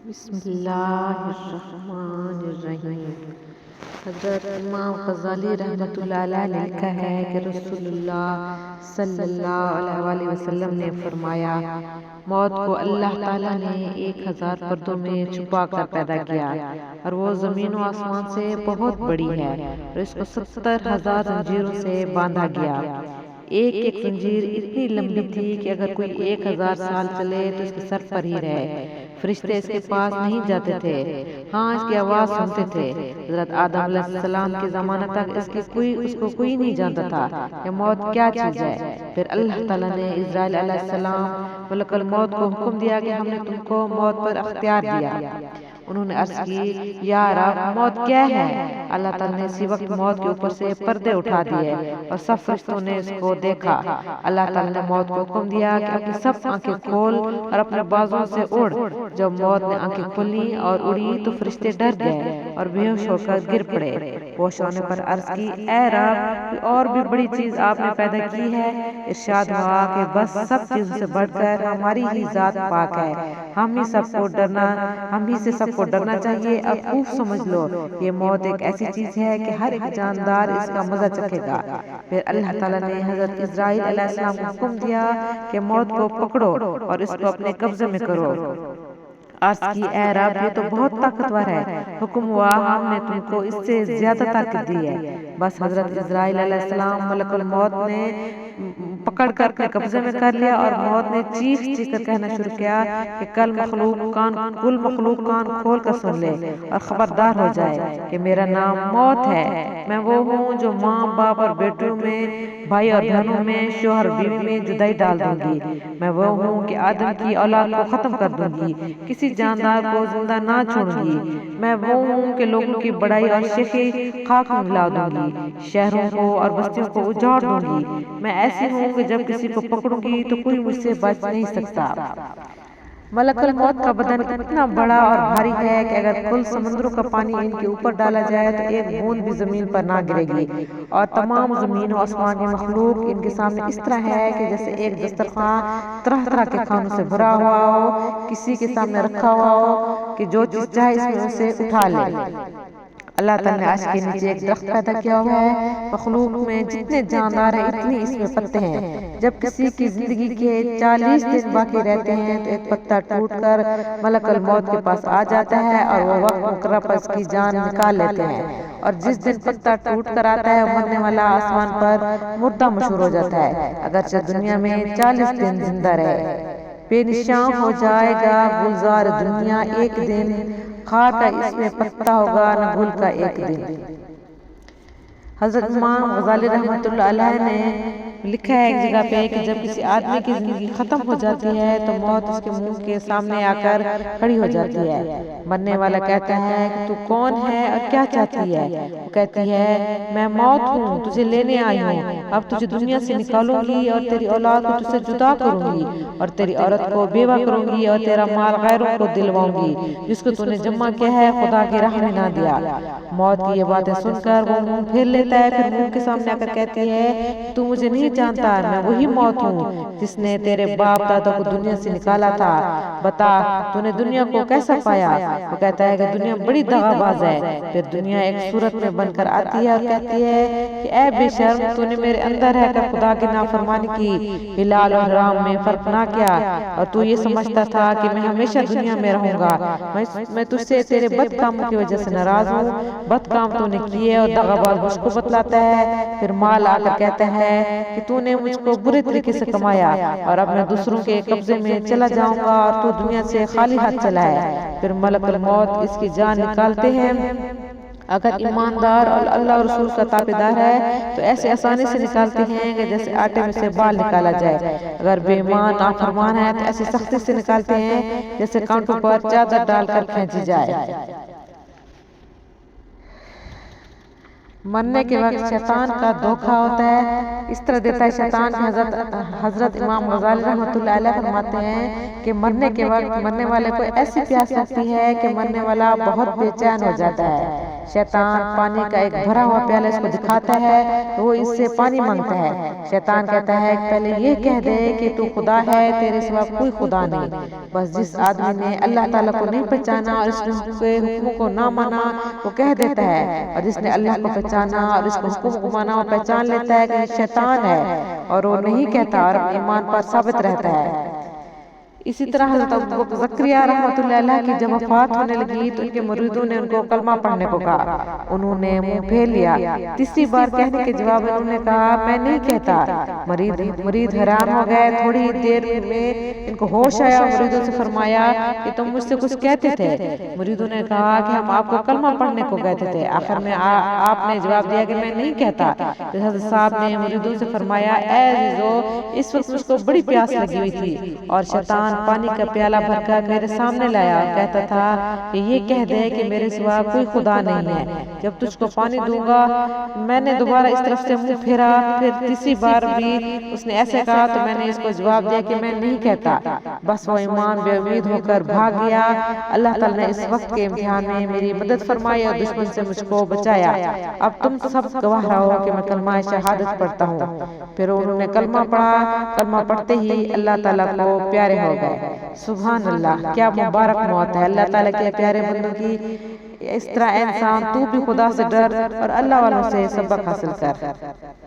بسم اللہ الرحمن الرحیم۔ حضرت امام غزالی رحمۃ اللہ علیہ نے لکھا ہے کہ رسول اللہ صلی اللہ علیہ وآلہ وسلم نے فرمایا، موت کو اللہ تعالیٰ نے 1000 پردوں میں چھپا کر پیدا کیا، اور وہ زمین و آسمان سے بہت بڑی ہے، اور اس کو 70,000 زنجیروں سے باندھا گیا۔ ایک ایک زنجیر اتنی لمبی تھی کہ اگر کوئی 1000 سال چلے تو اس کے سر پر ہی رہے۔ فرشتے اس کے پاس نہیں جاتے تھے، ہاں اس کی آواز سنتے تھے۔ حضرت آدم علیہ السلام کے زمانہ تک اس کو کوئی نہیں جانتا تھا کہ موت کیا چیز ہے۔ پھر اللہ تعالیٰ نے اسرائیل علیہ السلام ملک الموت کو حکم دیا کہ ہم نے تم کو موت پر اختیار دیا۔ انہوں نے عرض کی، یا رب موت کیا ہے؟ اللہ تعالیٰ نے اسی وقت موت کے اوپر سے پردے اٹھا دیے اور سب فرشتوں نے اس کو دیکھا۔ اللہ تعالیٰ نے موت کو حکم دیا کہ اپنی سب آنکھیں کھول اور اپنے بازوں سے اڑ۔ جب موت نے آنکھیں کھولیں اور اڑی تو فرشتے ڈر گئے اور بے ہوش ہو کر گر پڑے۔ ہوش ہونے پر عرض کی، اے رب کوئی اور بھی بڑی چیز آپ نے پیدا کی ہے؟ ارشاد ہوا کہ بس سب چیزوں سے بڑھ کر ہماری ہی ذات پاک ہے، ہم ہی سے سب کو ڈرنا چاہیے۔ اب خوب سمجھ لو، یہ موت ایک ایسی چیز ہے کہ ہر ایک جاندار اس کا مزہ چکھے گا۔ پھر اللہ تعالیٰ نے حضرت اسرائیل علیہ السلام کو حکم دیا کہ موت کو پکڑو اور اس کو اپنے قبضے میں کرو۔ عرض کی، اے رب یہ تو بہت طاقتور ہے۔ حکم ہوا، ہم نے تم کو اس سے زیادہ طاقت دی ہے۔ بس حضرت اسرائیل علیہ السلام ملک الموت نے پکڑ کر اپنے قبضے میں کر لیا، اور موت نے چیخ چیخ کر کہنا شروع کیا کہ کل مخلوق کان کھول کر سن لے اور خبردار ہو جائے کہ میرا نام موت ہے۔ میں وہ ہوں جو ماں باپ اور بیٹوں میں، بھائی اور بہنوں میں، شوہر بیوی میں جدائی ڈال دوں گی۔ میں وہ ہوں کہ آدم کی اولاد کو ختم کر دوں گی، کسی جاندار کو زندہ نہ چھوڑوں گی۔ میں وہ ہوں کہ لوگوں کی بڑائی اور شیخی خاک میں ملا دوں گی، شہروں کو اور بستیوں کو اجاڑ دوں گی۔ میں ایسی ہوں کہ جب کسی کو پکڑوں گی تو کوئی مجھ سے بچ نہیں سکتا۔ ملک الموت کا بدن اتنا بڑا اور بھاری ہے کہ اگر کل سمندروں کا پانی ان کے اوپر ڈالا جائے تو ایک بوند بھی زمین پر نہ گرے گی، اور تمام زمین و آسمان کی مخلوق ان کے سامنے اس طرح ہے کہ جیسے ایک دسترخوان طرح طرح کے کھانوں سے بھرا ہوا ہو، کسی کے سامنے رکھا ہوا ہو کہ جو چیز چاہے اس میں اسے اٹھا لے۔ اللہ تعالیٰ نے عرش کے نیچے ایک درخت پیدا کیا ہوا ہے، مخلوق میں جتنے جاندار ہیں اتنے اس میں پتے ہیں۔ جب کسی کی زندگی کے 40 دن باقی رہتے ہیں تو ایک پتا ٹوٹ کر ملک الموت کے پاس آ جاتا ہے، اور وہ وقت مقررہ پر اس کی جان نکال لیتے ہیں۔ اور جس دن پتا ٹوٹ کر آتا ہے، مرنے والا آسمان پر مردہ مشہور ہو جاتا ہے، اگرچہ دنیا میں 40 دن زندہ رہے۔ بے نشان ہو جائے گا گلزار دنیا ایک دن، خاک کا اس میں پتا ہوگا نہ گل کا ایک دن۔ حضرت امام غزالی رحمۃ اللہ علیہ نے لکھا ہے ایک جگہ پہ کہ جب کسی آدمی کی زندگی ختم ہو جاتی ہے تو موت اس کے منہ کے سامنے آ کر کھڑی ہو جاتی ہے۔ مرنے والا کہتا ہے کہ تو کون ہے اور کیا چاہتی ہے؟ وہ کہتی ہے، میں موت ہوں، تجھے لینے آئی ہوں۔ اب تجھے دنیا سے نکالوں گی اور تیری اولاد کو تجھ سے جدا کروں گی، اور تیری عورت کو بیوہ کروں گی، اور تیرا مال غیروں کو دلواؤں گی جس کو تو نے جمع کیا ہے، خدا کی راہ میں نہ دیا۔ موت کی یہ باتیں سن کر وہ منہ پھیر لیتا ہے، پھر منہ کے سامنے آ کر کہتی ہے، تو مجھے نہیں جانتا، میں وہی موت ہوں جس نے تیرے باپ دادا کو دنیا سے نکالا تھا۔ بتا تو نے دنیا کو کیسا پایا؟ وہ کہتا ہے کہ دنیا بڑی دغا باز ہے۔ پھر دنیا ایک صورت میں بن کر آتی ہے اور کہتی ہے کہ اے بے شرم، تو نے میرے اندر رہ کر خدا کی نافرمانی کی، حلال اور حرام میں فرق نہ کیا، اور تو یہ سمجھتا تھا کہ میں ہمیشہ دنیا میں رہوں گا۔ میں تجھ سے تیرے بد کاموں کی وجہ سے ناراض ہوں۔ بد کام تو نے کیے اور دغا باز مجھ کو بتلاتا ہے۔ پھر مال آ کر کہتا ہے کہ تو نے مجھ کو برے طریقے سے کمایا، اور اب میں دوسروں کے قبضے میں چلا جاؤں گا اور تو دنیا سے خالی ہاتھ چلا ہے۔ پھر ملک الموت اس کی جان نکالتے ہیں۔ اگر ایماندار اور اللہ اور رسول کا تابعدار ہے تو ایسے آسانی سے نکالتے ہیں کہ جیسے آٹے میں سے بال نکالا جائے۔ اگر بے ایمان نافرمان ہے تو ایسی سختی سے نکالتے ہیں جیسے کانٹوں پر چادر ڈال کر کھینچی جائے۔ مرنے کے وقت شیطان کا دھوکہ ہوتا ہے، اس طرح دیتا ہے شیطان کہ حضرت امام غزالی رحمۃ اللہ علیہ فرماتے ہیں کہ مرنے کے وقت مرنے والے کو ایسی پیاس لگتی ہے کہ مرنے والا بہت بے چین ہو جاتا ہے۔ شیطان پانی کا ایک بھرا ہوا پیالہ اس کو دکھاتا ہے، وہ اس سے پانی مانگتا ہے۔ شیطان کہتا ہے کہ پہلے یہ کہہ دے کہ تو خدا ہے، تیرے سوا کوئی خدا نہیں۔ بس جس آدمی نے اللہ تعالیٰ کو نہیں پہچانا اور اس کے حکموں کو نہ مانا وہ کہہ دیتا ہے، اور جس نے اللہ کو پہچانا اور اس کو حکم کو مانا وہ پہچان لیتا ہے کہ یہ شیطان ہے اور وہ نہیں کہتا اور ایمان پر ثابت رہتا ہے۔ اسی طرح حضرت ابوبکر زکریا رحمۃ اللہ علیہ کی جب وفات ہونے لگی تو ان کے مریدوں نے ان کو کلمہ پڑھنے کو کہا، انہوں نے منہ پھیر لیا۔ تیسری بار کہنے کے جواب انہوں نے کہا میں نہیں کہتا۔ مرید حیران ہو گئے۔ تھوڑی دیر میں ان کو ہوش آیا، مریدوں سے فرمایا کہ تم مجھ سے کچھ کہتے تھے۔ مریدوں نے کہا کہ ہم آپ کو کلمہ پڑھنے کو کہتے تھے۔ آخر میں آپ نے جواب دیا کہ میں نہیں کہتا۔ حضرت صاحب نے مریدوں سے فرمایا اے عزیزو، اس وقت مجھ کو بڑی پیاس لگی ہوئی تھی اور شیطان پانی کا پیالہ بھر کر میرے سامنے لایا اور کہتا تھا کہ یہ کہہ دے کہ میرے سوا کوئی خدا نہیں ہے، جب تجھ کو پانی دوں گا۔ میں نے دوبارہ اس طرف سے منہ پھیرا، پھر تیسری بار بھی اس نے ایسے کہا تو میں نے اس کو جواب دیا کہ میں نہیں کہتا۔ بس وہ ایمان بے امید ہو کر بھاگ گیا۔ اللہ تعالیٰ نے اس وقت کے امتحان میں میری مدد فرمائی اور دشمن سے مجھ کو بچایا۔ اب تم سب گواہ رہو کہ میں کلمہ شہادت پڑھتا ہوں۔ پھر انہوں نے کلمہ پڑھا۔ کلمہ پڑھتے ہی اللہ تعالیٰ کو پیارے ہو گئے۔ سبحان اللہ، کیا مبارک موت ہے اللہ تعالیٰ کے پیارے بندوں کی۔ اس طرح انسان تو بھی خدا سے ڈر اور اللہ والوں سے سبق حاصل کر۔